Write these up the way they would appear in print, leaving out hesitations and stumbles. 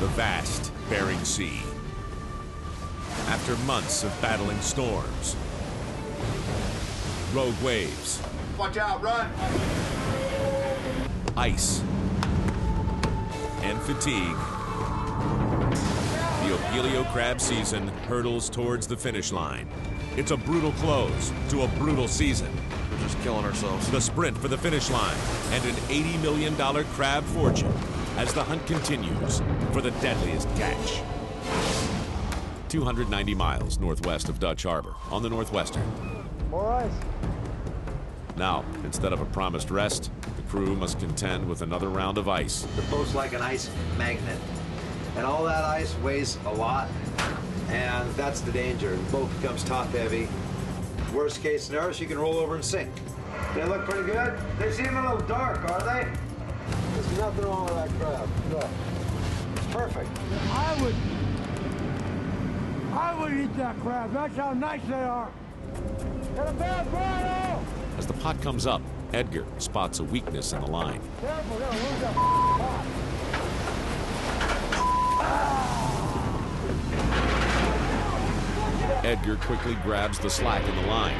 the vast Bering Sea. After months of battling storms, rogue waves, watch out, run! ice, and fatigue, the opilio crab season hurtles towards the finish line. It's a brutal close to a brutal season. We're just killing ourselves. The sprint for the finish line and an $80 million crab fortune as the hunt continues for the deadliest catch. 290 miles northwest of Dutch Harbor on the Northwestern. More ice. Now, instead of a promised rest, the crew must contend with another round of ice. The boat's like an ice magnet, and all that ice weighs a lot, and that's the danger. The boat becomes top heavy. Worst case scenario, you can roll over and sink. They look pretty good. They seem a little dark, are they? There's nothing wrong with that crab. No. It's perfect. I would eat that crab. That's how nice they are. Get a bad bottle! As the pot comes up, Edgar spots a weakness in the line. Careful, we're gonna lose that pot. Edgar quickly grabs the slack in the line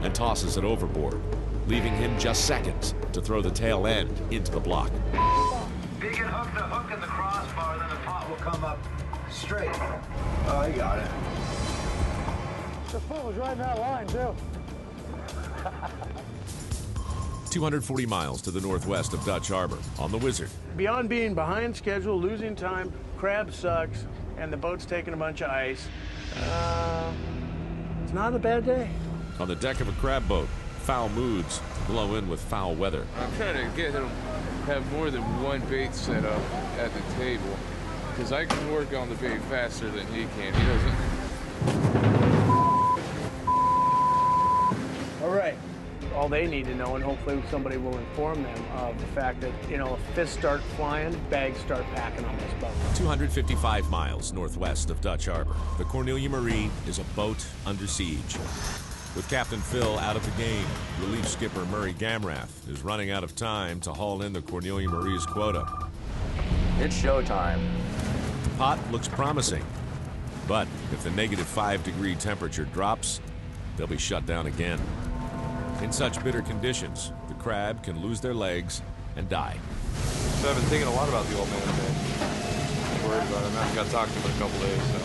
and tosses it overboard, leaving him just seconds to throw the tail end into the block. If you can hook the hook in the crossbar, then the pot will come up straight. Oh, you got it. The foot was right in that line, too. 240 miles to the northwest of Dutch Harbor on the Wizard. Beyond being behind schedule, losing time, crab sucks, and the boat's taking a bunch of ice, it's not a bad day. On the deck of a crab boat, foul moods blow in with foul weather. I'm trying to get him to have more than one bait set up at the table, because I can work on the bait faster than he can. He doesn't. All right. All they need to know, and hopefully somebody will inform them of the fact that, you know, if fists start flying, bags start packing on this boat. 255 miles northwest of Dutch Harbor, the Cornelia Marie is a boat under siege. With Captain Phil out of the game, relief skipper Murray Gamrath is running out of time to haul in the Cornelia Marie's quota. It's showtime. The pot looks promising, but if the -5-degree temperature drops, they'll be shut down again. In such bitter conditions, the crab can lose their legs and die. So I've been thinking a lot about the old man today. I'm worried about him. I haven't got to talk to him in a couple days, so.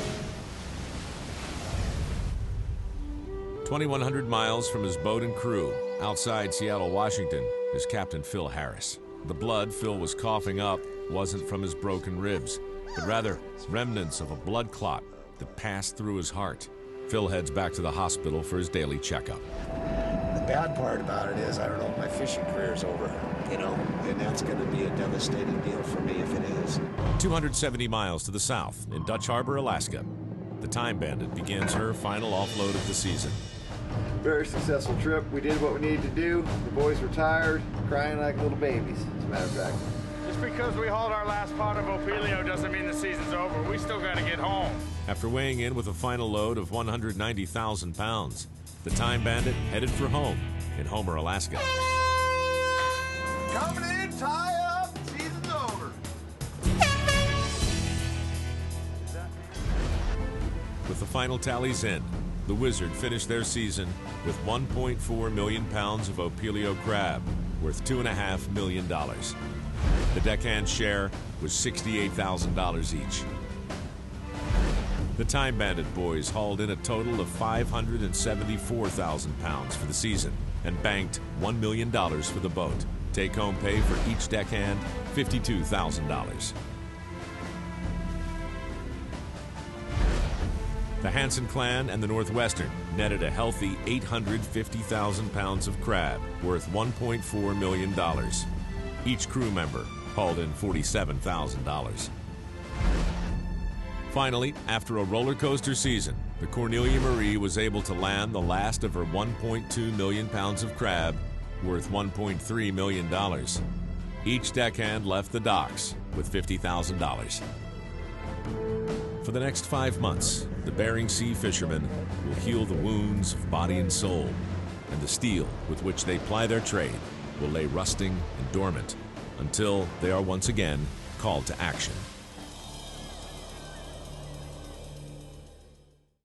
2,100 miles from his boat and crew, outside Seattle, Washington, is Captain Phil Harris. The blood Phil was coughing up wasn't from his broken ribs, but rather remnants of a blood clot that passed through his heart. Phil heads back to the hospital for his daily checkup. The bad part about it is I don't know if my fishing career is over, you know, and that's going to be a devastating deal for me if it is. 270 miles to the south in Dutch Harbor, Alaska, the Time Bandit begins her final offload of the season. Very successful trip. We did what we needed to do. The boys were tired, crying like little babies, as a matter of fact. Just because we hauled our last pot of opilio doesn't mean the season's over. We still got to get home. After weighing in with a final load of 190,000 pounds, the Time Bandit headed for home in Homer, Alaska. Coming in, tie up, season's over. With the final tallies in, the Wizard finished their season with 1.4 million pounds of opilio crab, worth $2.5 million. The deckhand's share was $68,000 each. The Time Bandit boys hauled in a total of 574,000 pounds for the season and banked $1 million for the boat. Take-home pay for each deckhand, $52,000. The Hansen clan and the Northwestern netted a healthy 850,000 pounds of crab, worth $1.4 million. Each crew member hauled in $47,000. Finally, after a roller coaster season, the Cornelia Marie was able to land the last of her 1.2 million pounds of crab, worth $1.3 million. Each deckhand left the docks with $50,000. For the next 5 months, the Bering Sea fishermen will heal the wounds of body and soul, and the steel with which they ply their trade will lay rusting and dormant until they are once again called to action.